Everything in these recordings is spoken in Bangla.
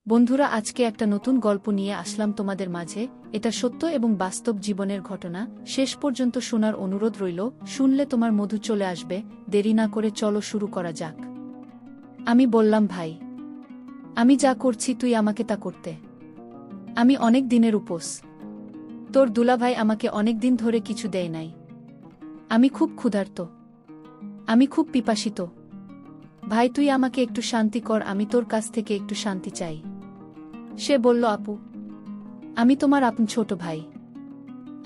বন্ধুরা, আজকে একটা নতুন গল্প নিয়ে আসলাম তোমাদের মাঝে। এটা সত্য এবং বাস্তব জীবনের ঘটনা। শেষ পর্যন্ত শোনার অনুরোধ রইল। শুনলে তোমার মধু চলে আসবে। দেরি না করে চলো শুরু করা যাক। আমি বললাম, ভাই, আমি যা করছি তুই আমাকে তা করতে। আমি অনেক দিনের উপোস। তোর দুলাভাই আমাকে অনেক দিন ধরে কিছু দেয় নাই। আমি খুব ক্ষুধার্ত, আমি খুব পিপাসিত। ভাই, তুই আমাকে একটু শান্তি কর, আমি তোর কাছ থেকে একটু শান্তি চাই। সে বলল, আপু, আমি তোমার আপন ছোট ভাই।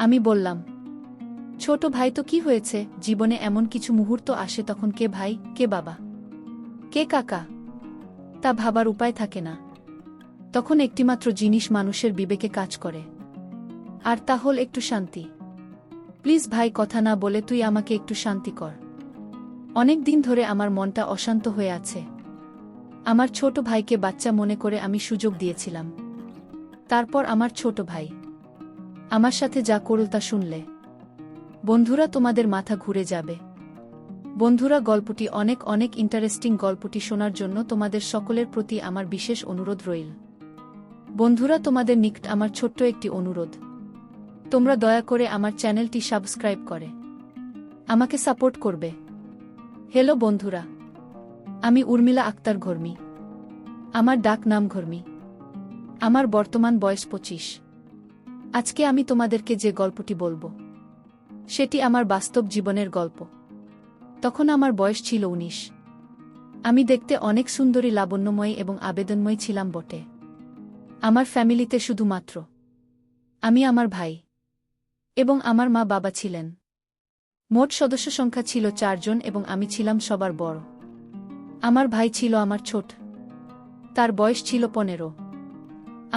আমি বললাম, ছোট ভাই তো কি হয়েছে? জীবনে এমন কিছু মুহূর্ত আসে তখন কে ভাই, কে বাবা, কে কাকা তা ভাবার উপায় থাকে না। তখন একটিমাত্র জিনিস মানুষের বিবেকে কাজ করে, আর তা হল একটু শান্তি। প্লিজ ভাই, কথা না বলে তুই আমাকে একটু শান্তি কর। অনেক দিন ধরে আমার মনটা অশান্ত হয়ে আছে। আমার ছোট ভাইকে বাচ্চা মনে করে আমি সুযোগ দিয়েছিলাম। তারপর আমার ছোট ভাই আমার সাথে যা করল তা শুনলে বন্ধুরা তোমাদের মাথা ঘুরে যাবে। বন্ধুরা, গল্পটি অনেক অনেক ইন্টারেস্টিং। গল্পটি শোনার জন্য তোমাদের সকলের প্রতি আমার বিশেষ অনুরোধ রইল। বন্ধুরা, তোমাদের নিকট আমার ছোট্ট একটি অনুরোধ, তোমরা দয়া করে আমার চ্যানেলটি সাবস্ক্রাইব করে আমাকে সাপোর্ট করবে। হ্যালো বন্ধুরা, আমি উর্মিলা আক্তার ঘর্মি। আমার ডাক নাম ঘর্মি। আমার বর্তমান বয়স 25। আজকে আমি তোমাদেরকে যে গল্পটি বলবো সেটি আমার বাস্তব জীবনের গল্প। তখন আমার বয়স ছিল 19। আমি দেখতে অনেক সুন্দরী, লাবণ্যময়ী এবং আবেদনময়ী ছিলাম বটে। আমার ফ্যামিলিতে শুধুমাত্র আমি, আমার ভাই এবং আমার মা বাবা ছিলেন। মোট সদস্য সংখ্যা ছিল 4 জন এবং আমি ছিলাম সবার বড়। আমার ভাই ছিল আমার ছোট, তার বয়স ছিল 15।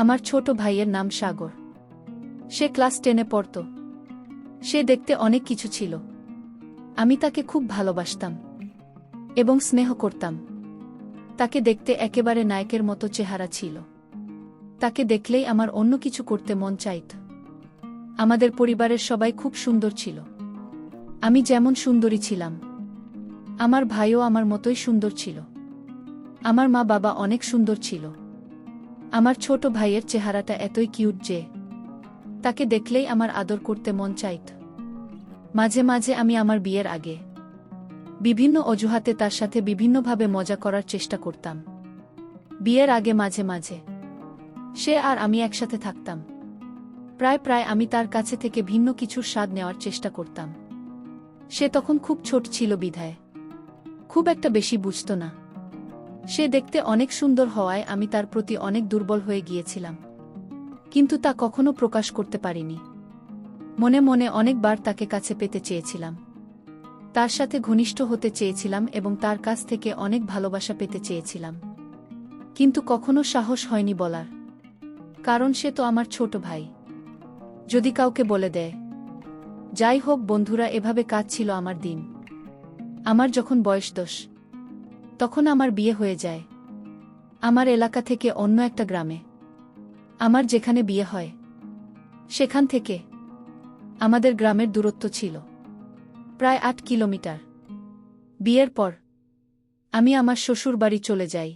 আমার ছোট ভাইয়ের নাম সাগর। সে ক্লাস 10-এ পড়ত। সে দেখতে অনেক কিছু ছিল। আমি তাকে খুব ভালোবাসতাম এবং স্নেহ করতাম। তাকে দেখতে একেবারে নায়কের মতো চেহারা ছিল। তাকে দেখলেই আমার অন্য কিছু করতে মন চাইত। আমাদের পরিবারের সবাই খুব সুন্দর ছিল। আমি যেমন সুন্দরী ছিলাম, আমার ভাইও আমার মতোই সুন্দর ছিল। আমার মা বাবা অনেক সুন্দর ছিল। আমার ছোট ভাইয়ের চেহারাটা এতই কিউট যে তাকে দেখলেই আমার আদর করতে মন চাইত। মাঝে মাঝে আমি আমার বিয়ের আগে বিভিন্ন অজুহাতে তার সাথে বিভিন্নভাবে মজা করার চেষ্টা করতাম। বিয়ের আগে মাঝে মাঝে সে আর আমি একসাথে থাকতাম। প্রায় প্রায় আমি তার কাছে থেকে ভিন্ন কিছুর স্বাদ নেওয়ার চেষ্টা করতাম। সে তখন খুব ছোট ছিল বিধায় খুব একটা বেশি বুঝত না। সে দেখতে অনেক সুন্দর হওয়ায় আমি তার প্রতি অনেক দুর্বল হয়ে গিয়েছিলাম, কিন্তু তা কখনো প্রকাশ করতে পারিনি। মনে মনে অনেকবার তাকে কাছে পেতে চেয়েছিলাম, তার সাথে ঘনিষ্ঠ হতে চেয়েছিলাম এবং তার কাছ থেকে অনেক ভালোবাসা পেতে চেয়েছিলাম, কিন্তু কখনো সাহস হয়নি বলার। কারণ সে তো আমার ছোট ভাই, যদি কাউকে বলে দেয়। যাই হোক বন্ধুরা, এভাবে কাটছিল আমার দিন। আমার যখন বয়স 10, তখন আমার বিয়ে হয়ে যায় আমার এলাকা থেকে অন্য একটা গ্রামে। আমার যেখানে বিয়ে হয় সেখান থেকে আমাদের গ্রামের দূরত্ব ছিল প্রায় 8 কিলোমিটার। বিয়ের পর আমি আমার শ্বশুর বাড়ি চলে যাই।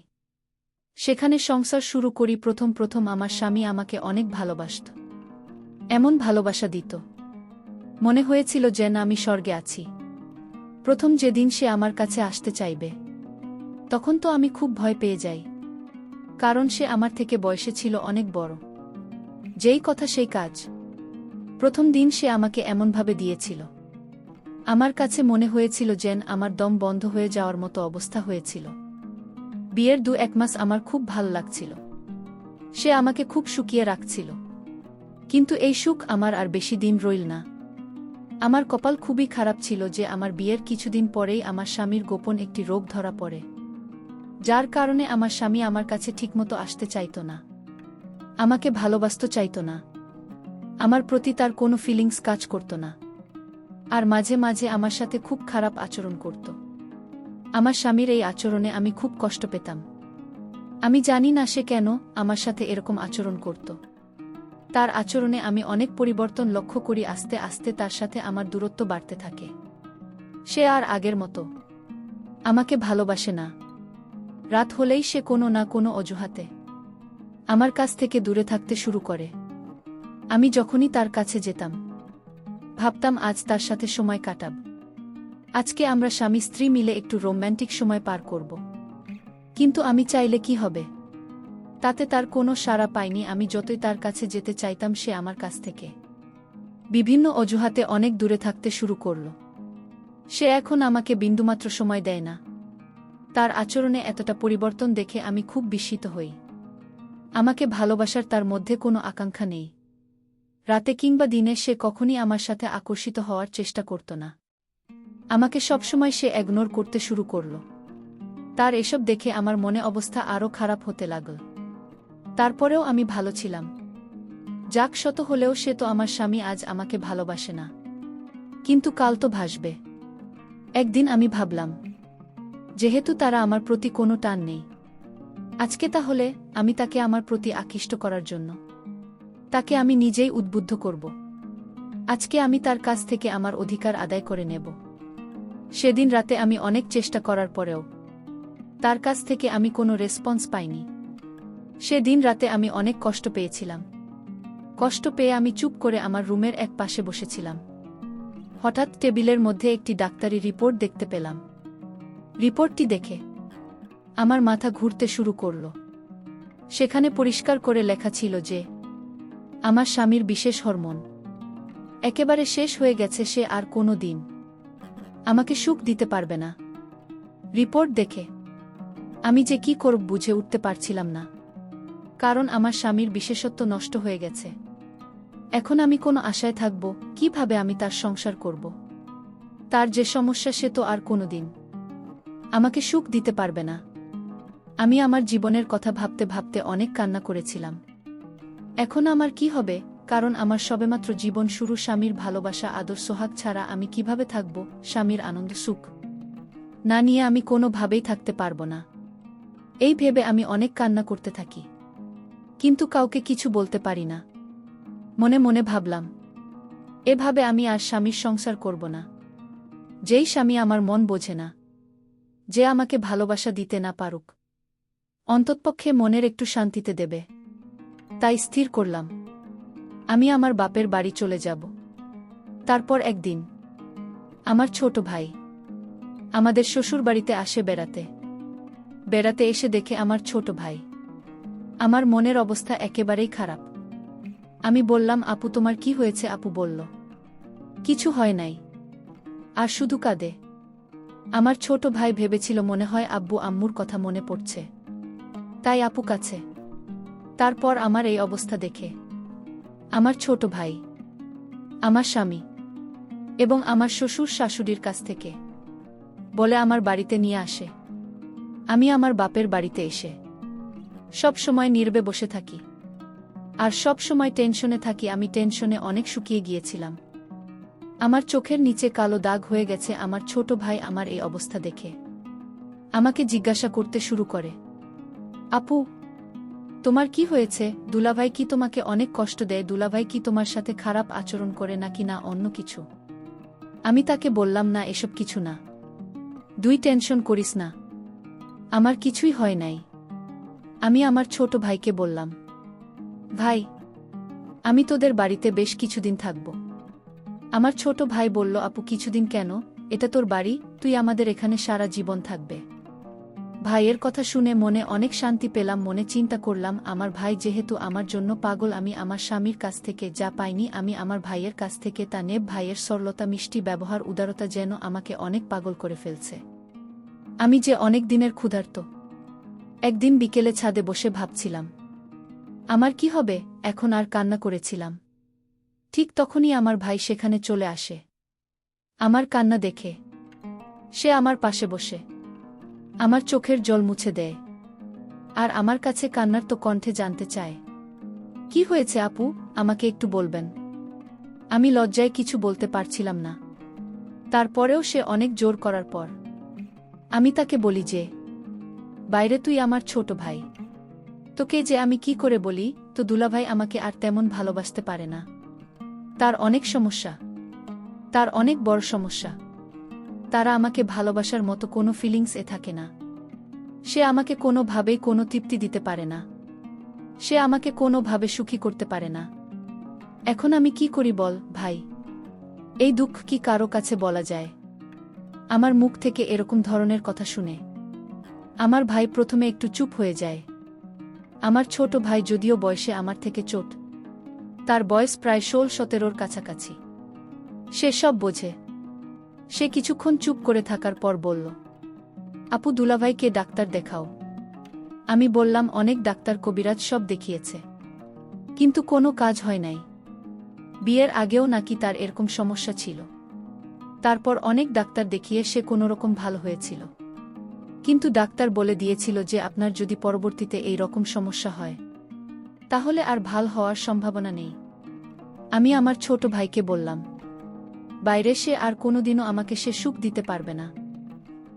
সেখানে সংসার শুরু করি। প্রথম প্রথম আমার স্বামী আমাকে অনেক ভালোবাসত। এমন ভালোবাসা দিত, মনে হয়েছিল যেন আমি স্বর্গে আছি। প্রথম যেদিন সে আমার কাছে আসতে চাইবে, তখন তো আমি খুব ভয় পেয়ে যাই, কারণ সে আমার থেকে বয়সে ছিল অনেক বড়। যেই কথা সেই কাজ। প্রথম দিন সে আমাকে এমনভাবে দিয়েছিল, আমার কাছে মনে হয়েছিল যেন আমার দম বন্ধ হয়ে যাওয়ার মতো অবস্থা হয়েছিল। বিয়ের 2-1 মাস আমার খুব ভালো লাগছিল। সে আমাকে খুব শুকিয়ে রাখছিল, কিন্তু এই সুখ আমার আর বেশি দিন রইল না। আমার কপাল খুবই খারাপ ছিল যে আমার বিয়ের কিছুদিন পরেই আমার স্বামীর গোপন একটি রোগ ধরা পড়ে, যার কারণে আমার স্বামী আমার কাছে ঠিকমতো আসতে চাইত না, আমাকে ভালোবাসতে চাইত না। আমার প্রতি তার কোনো ফিলিংস কাজ করত না, আর মাঝে মাঝে আমার সাথে খুব খারাপ আচরণ করত। আমার স্বামীর এই আচরণে আমি খুব কষ্ট পেতাম। আমি জানি না সে কেন আমার সাথে এরকম আচরণ করত। তার আচরণে আমি অনেক পরিবর্তন লক্ষ্য করি। আস্তে আস্তে তার সাথে আমার দূরত্ব বাড়তে থাকে। সে আর আগের মতো আমাকে ভালোবাসে না। রাত হলেই সে কোনো না কোনো অজুহাতে আমার কাছ থেকে দূরে থাকতে শুরু করে। আমি যখনই তার কাছে যেতাম, ভাবতাম আজ তার সাথে সময় কাটাব। আজকে আমরা স্বামী স্ত্রী মিলে একটু রোম্যান্টিক সময় পার করব। কিন্তু আমি চাইলে কি হবে? তাতে তার কোনো সাড়া পাইনি। আমি যতই তার কাছে যেতে চাইতাম, সে আমার কাছ থেকে বিভিন্ন অজুহাতে অনেক দূরে থাকতে শুরু করল। সে এখন আমাকে বিন্দুমাত্র সময় দেয় না। তার আচরণে এতটা পরিবর্তন দেখে আমি খুব বিস্মিত হই। আমাকে ভালোবাসার তার মধ্যে কোনো আকাঙ্ক্ষা নেই। রাতে কিংবা দিনে সে কখনই আমার সাথে আকর্ষিত হওয়ার চেষ্টা করত না। আমাকে সবসময় সে ইগনোর করতে শুরু করল। তার এসব দেখে আমার মনে অবস্থা আরও খারাপ হতে লাগল। তারপরেও আমি ভালো ছিলাম। যাক, শত হলেও সে তো আমার স্বামী, আজ আমাকে ভালোবাসে না, কিন্তু কাল তো ভাসবে। একদিন আমি ভাবলাম, যেহেতু তারা আমার প্রতি কোনো টান নেই, আজকে তাহলে আমি তাকে আমার প্রতি আকৃষ্ট করার জন্য তাকে আমি নিজেই উদ্বুদ্ধ করব। আজকে আমি তার কাছ থেকে আমার অধিকার আদায় করে নেব। সেদিন রাতে আমি অনেক চেষ্টা করার পরেও তার কাছ থেকে আমি কোনো রেসপন্স পাইনি। সেদিন রাতে আমি অনেক কষ্ট পেয়েছিলাম। কষ্ট পেয়ে আমি চুপ করে আমার রুমের এক পাশে বসেছিলাম। হঠাৎ টেবিলের মধ্যে একটি ডাক্তারি রিপোর্ট দেখতে পেলাম। রিপোর্টটি দেখে আমার মাথা ঘুরতে শুরু করল। সেখানে পরিষ্কার করে লেখা ছিল যে আমার স্বামীর বিশেষ হরমোন একেবারে শেষ হয়ে গেছে। সে আর কোনো দিন আমাকে সুখ দিতে পারবে না। রিপোর্ট দেখে আমি যে কি করব বুঝে উঠতে পারছিলাম না, কারণ আমার স্বামীর বিশেষত্ব নষ্ট হয়ে গেছে। এখন আমি কোনো আশায় থাকব? কিভাবে আমি তার সংসার করব? তার যে সমস্যা, সে তো আর কোনোদিন আমাকে সুখ দিতে পারবে না। আমি আমার জীবনের কথা ভাবতে ভাবতে অনেক কান্না করেছিলাম। এখন আমার কি হবে? কারণ আমার সবেমাত্র জীবন শুরু। স্বামীর ভালোবাসা, আদর, সোহাগ ছাড়া আমি কিভাবে থাকব? স্বামীর আনন্দ সুখ না নিয়ে আমি কোনোভাবেই থাকতে পারব না। এই ভেবে আমি অনেক কান্না করতে থাকি, কিন্তু কাউকে কিছু বলতে পারি না। মনে মনে ভাবলাম, এভাবে আমি আর স্বামীর সংসার করব না। যেই স্বামী আমার মন বোঝে না, যে আমাকে ভালোবাসা দিতে না পারুক, অন্ততপক্ষে মনের একটু শান্তিতে দেবে। তাই স্থির করলাম, আমি আমার বাপের বাড়ি চলে যাব। তারপর একদিন আমার ছোট ভাই আমাদের শ্বশুর বাড়িতে আসে বেড়াতে। বেড়াতে এসে দেখে আমার ছোট ভাই। আমার মনের অবস্থা একেবারেই খারাপ। আমি বললাম, আপু তোমার কি হয়েছে? আপু বলল, কিছু হয় নাই, আর শুধু কাঁদে। আমার ছোট ভাই ভেবেছিল মনে হয় আব্বু আম্মুর কথা মনে পড়ছে, তাই আপু কাছে। তারপর আমার এই অবস্থা দেখে আমার ছোট ভাই, আমার স্বামী এবং আমার শ্বশুর শাশুড়ির কাছ থেকে বলে আমার বাড়িতে নিয়ে আসে। আমি আমার বাপের বাড়িতে এসে সব সময় নীরবে বসে থাকি, আর সব সময় টেনশনে থাকি। আমি টেনশনে অনেক শুকিয়ে গিয়েছিলাম। আমার চোখের নিচে কালো দাগ হয়ে গেছে। আমার ছোট ভাই আমার এই অবস্থা দেখে আমাকে জিজ্ঞাসা করতে শুরু করে, আপু তোমার কি হয়েছে? দুলাভাই কি তোমাকে অনেক কষ্ট দেয়? দুলাভাই কি তোমার সাথে খারাপ আচরণ করে নাকি না অন্য কিছু? আমি তাকে বললাম, না, এসব কিছু না, তুই টেনশন করিস না, আমার কিছুই হয় নাই। আমি আমার ছোট ভাইকে বললাম, ভাই আমি তোদের বাড়িতে বেশ কিছুদিন থাকব। আমার ছোট ভাই বলল, আপু কিছুদিন কেন? এটা তোর বাড়ি, তুই আমাদের এখানে সারা জীবন থাকবে। ভাইয়ের কথা শুনে মনে অনেক শান্তি পেলাম। মনে চিন্তা করলাম, আমার ভাই যেহেতু আমার জন্য পাগল, আমি আমার স্বামীর কাছ থেকে যা পাইনি আমি আমার ভাইয়ের কাছ থেকে তা নেব। ভাইয়ের সরলতা, মিষ্টি ব্যবহার, উদারতা যেন আমাকে অনেক পাগল করে ফেলছে। আমি যে অনেক দিনের ক্ষুধার্ত। একদিন বিকেলে ছাদে বসে ভাবছিলাম আমার কি হবে এখন, আর কান্না করেছিলাম। ঠিক তখনই আমার ভাই সেখানে চলে আসে। আমার কান্না দেখে সে আমার পাশে বসে আমার চোখের জল মুছে দেয়, আর আমার কাছে কান্নার তো কণ্ঠে জানতে চায়, কি হয়েছে আপু, আমাকে একটু বলবেন? আমি লজ্জায় কিছু বলতে পারছিলাম না। তারপরেও সে অনেক জোর করার পর আমি তাকে বলি যে, বাইরে তুই আমার ছোট ভাই, তোকে যে আমি কি করে বলি? তো দুলাভাই আমাকে আর তেমন ভালোবাসতে পারে না। তার অনেক সমস্যা, তার অনেক বড় সমস্যা। তারা আমাকে ভালোবাসার মতো কোনো ফিলিংস থাকে না। সে আমাকে কোনোভাবেই কোনো তৃপ্তি দিতে পারে না। সে আমাকে কোনোভাবে সুখী করতে পারে না। এখন আমি কি করি বল, ভাই? এই দুঃখ কি কারো কাছে বলা যায়? আমার মুখ থেকে এরকম ধরনের কথা শুনে আমার ভাই প্রথমে একটু চুপ হয়ে যায়। আমার ছোট ভাই যদিও বয়সে আমার থেকে ছোট, তার বয়স প্রায় 16-17 কাছাকাছি। সে সব বোঝে। সে কিছুক্ষণ চুপ করে থাকার পর বলল, আপু, দুলাভাইকে ডাক্তার দেখাও। আমি বললাম, অনেক ডাক্তার কবিরাজ সব দেখিয়েছে, কিন্তু কোনো কাজ হয় নাই। বিয়ের আগেও নাকি তার এরকম সমস্যা ছিল। তারপর অনেক ডাক্তার দেখিয়ে সে কোনোরকম ভালো হয়েছিল, কিন্তু ডাক্তার বলে দিয়েছিল যে আপনার যদি পরবর্তীতে এই রকম সমস্যা হয় তাহলে আর ভাল হওয়ার সম্ভাবনা নেই। আমি আমার ছোট ভাইকে বললাম, বাইরে সে আর কোনোদিনও আমাকে সে সুখ দিতে পারবে না।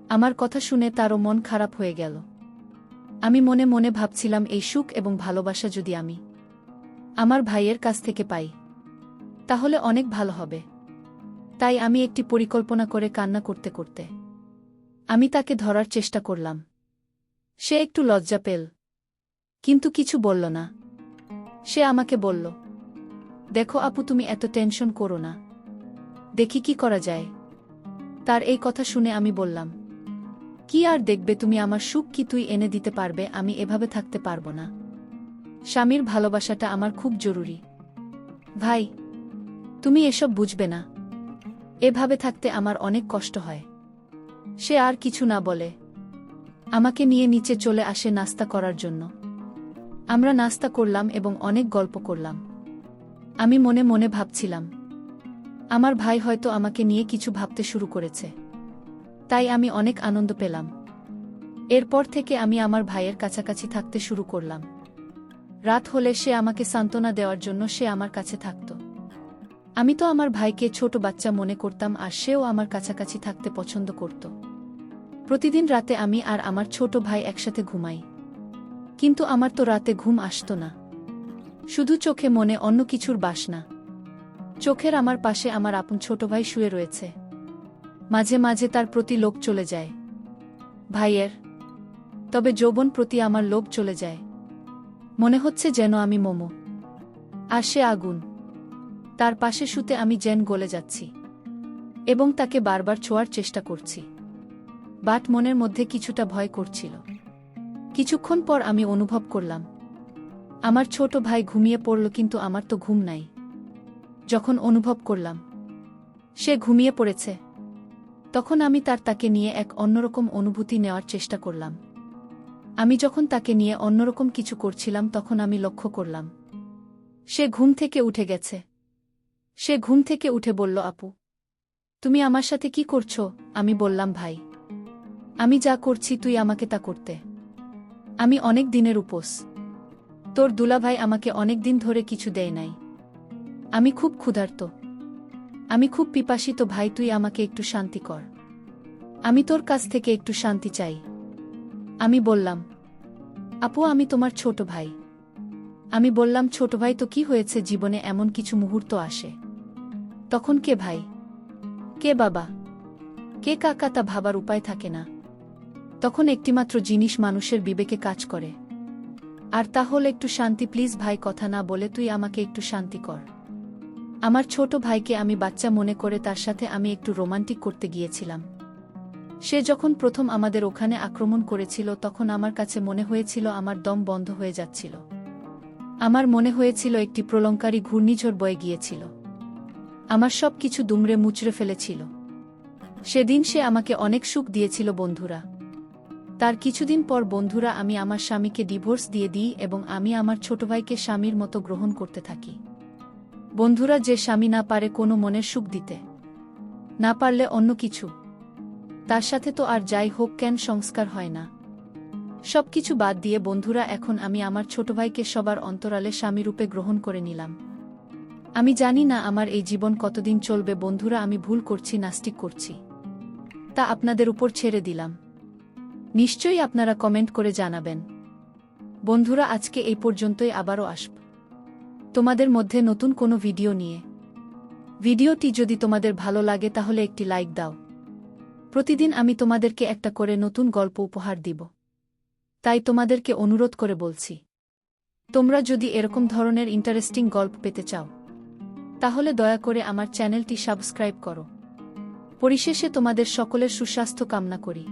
আমার কথা শুনে তারও মন খারাপ হয়ে গেল। আমি মনে মনে ভাবছিলাম, এই সুখ এবং ভালোবাসা যদি আমি আমার ভাইয়ের কাছ থেকে পাই তাহলে অনেক ভালো হবে। তাই আমি একটি পরিকল্পনা করে কান্না করতে করতে আমি তাকে ধরার চেষ্টা করলাম। সে একটু লজ্জা পেল, কিন্তু কিছু বলল না। সে আমাকে বলল, দেখো আপু, তুমি এত টেনশন করো না, দেখি কি করা যায়। তার এই কথা শুনে আমি বললাম, কি আর দেখবে তুমি, আমার সুখ কি তুই এনে দিতে পারবে? আমি এভাবে থাকতে পারবো না। স্বামীর ভালোবাসাটা আমার খুব জরুরি। ভাই, তুমি এসব বুঝবে না। এভাবে থাকতে আমার অনেক কষ্ট হয়। সে আর কিছু না বলে আমাকে নিয়ে নিচে চলে আসে নাস্তা করার জন্য। আমরা নাস্তা করলাম এবং অনেক গল্প করলাম। আমি মনে মনে ভাবছিলাম, আমার ভাই হয়তো আমাকে নিয়ে কিছু ভাবতে শুরু করেছে। তাই আমি অনেক আনন্দ পেলাম। এরপর থেকে আমি আমার ভাইয়ের কাছাকাছি থাকতে শুরু করলাম। রাত হলে সে আমাকে সান্ত্বনা দেওয়ার জন্য সে আমার কাছে থাকত। আমি তো আমার ভাইকে ছোট বাচ্চা মনে করতাম, আর সেও আমার কাছাকাছি থাকতে পছন্দ করত। প্রতিদিন রাতে আমি আর আমার ছোট ভাই একসাথে ঘুমাই, কিন্তু আমার তো রাতে ঘুম আসতো না। শুধু চোখে মনে অন্য কিছুর বাসনা। চোখের আমার পাশে আমার আপন ছোট ভাই শুয়ে রয়েছে। মাঝে মাঝে তার প্রতি লোভ চলে যায় ভাইয়ের, তবে যৌবন প্রতি আমার লোভ চলে যায়। মনে হচ্ছে যেন আমি মোমো আর সে আগুন। তার পাশে শুতে আমি যেন গলে যাচ্ছি এবং তাকে বারবার ছোঁয়ার চেষ্টা করছি। বাট মনের মধ্যে কিছুটা ভয় করছিল। কিছুক্ষণ পর আমি অনুভব করলাম আমার ছোট ভাই ঘুমিয়ে পড়ল, কিন্তু আমার তো ঘুম নাই। যখন অনুভব করলাম সে ঘুমিয়ে পড়েছে, তখন আমি তাকে নিয়ে এক অন্যরকম অনুভূতি নেওয়ার চেষ্টা করলাম। আমি যখন তাকে নিয়ে অন্যরকম কিছু করছিলাম তখন আমি লক্ষ্য করলাম সে ঘুম থেকে উঠে গেছে। সে ঘুম থেকে উঠে বলল, আপু, তুমি আমার সাথে কি করছো? আমি বললাম, ভাই, আমি যা করছি তুই আমাকে তা করতে। আমি অনেক দিনের উপোস। তোর দুলাভাই আমাকে অনেক দিন ধরে কিছু দেয় নাই। আমি খুব ক্ষুধার্ত, আমি খুব পিপাসিত। ভাই, তুই আমাকে একটু শান্তি কর। আমি তোর কাছ থেকে একটু শান্তি চাই। আমি বললাম, আপু, আমি তোমার ছোট ভাই। আমি বললাম, ছোট ভাই তো কি হয়েছে? জীবনে এমন কিছু মুহূর্ত আসে তখন কে ভাই, কে বাবা, কে কাকা তা ভাবার উপায় থাকে না। তখন একটিমাত্র জিনিস মানুষের বিবেকে কাজ করে, আর তা হল একটু শান্তি। প্লিজ ভাই, কথা না বলে তুই আমাকে একটু শান্তি কর। আমার ছোট ভাইকে আমি বাচ্চা মনে করে তার সাথে আমি একটু রোমান্টিক করতে গিয়েছিলাম। সে যখন প্রথম আমাদের ওখানে আক্রমণ করেছিল তখন আমার কাছে মনে হয়েছিল আমার দম বন্ধ হয়ে যাচ্ছিল। আমার মনে হয়েছিল একটি প্রলঙ্কারী ঘূর্ণিঝড় বয়ে গিয়েছিল। আমার সব কিছু দুমড়ে মুচড়ে ফেলেছিল। সেদিন সে আমাকে অনেক সুখ দিয়েছিল বন্ধুরা। তার কিছুদিন পর বন্ধুরা আমি আমার স্বামীকে ডিভোর্স দিয়ে দিই এবং আমি আমার ছোট ভাইকে স্বামীর মতো গ্রহণ করতে থাকি। বন্ধুরা, যে স্বামী না পারে কোনো মনের সুখ দিতে, না পারলে অন্য কিছু, তার সাথে তো আর যাই হোক কেন সংস্কার হয় না। সবকিছু বাদ দিয়ে বন্ধুরা, এখন আমি আমার ছোট ভাইকে সবার অন্তরালে স্বামীরূপে গ্রহণ করে নিলাম। আমি জানি না আমার এই জীবন কতদিন চলবে বন্ধুরা। আমি ভুল করছি, নাস্তিক করছি, তা আপনাদের উপর ছেড়ে দিলাম। নিশ্চয়ই আপনারা কমেন্ট করে জানাবেন। বন্ধুরা, আজকে এই পর্যন্তই। আবারও আসব তোমাদের মধ্যে নতুন কোনো ভিডিও নিয়ে। ভিডিওটি যদি তোমাদের ভালো লাগে তাহলে একটি লাইক দাও। প্রতিদিন আমি তোমাদেরকে একটা করে নতুন গল্প উপহার দিব, তাই তোমাদেরকে অনুরোধ করে বলছি। তোমরা যদি এরকম ধরনের ইন্টারেস্টিং গল্প পেতে চাও তাহলে দয়া করে আমার চ্যানেলটি সাবস্ক্রাইব করো। পরিশেষে তোমাদের সকলের সুস্বাস্থ্য কামনা করি।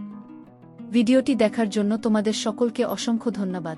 ভিডিওটি দেখার জন্য তোমাদের সকলকে অসংখ্য ধন্যবাদ।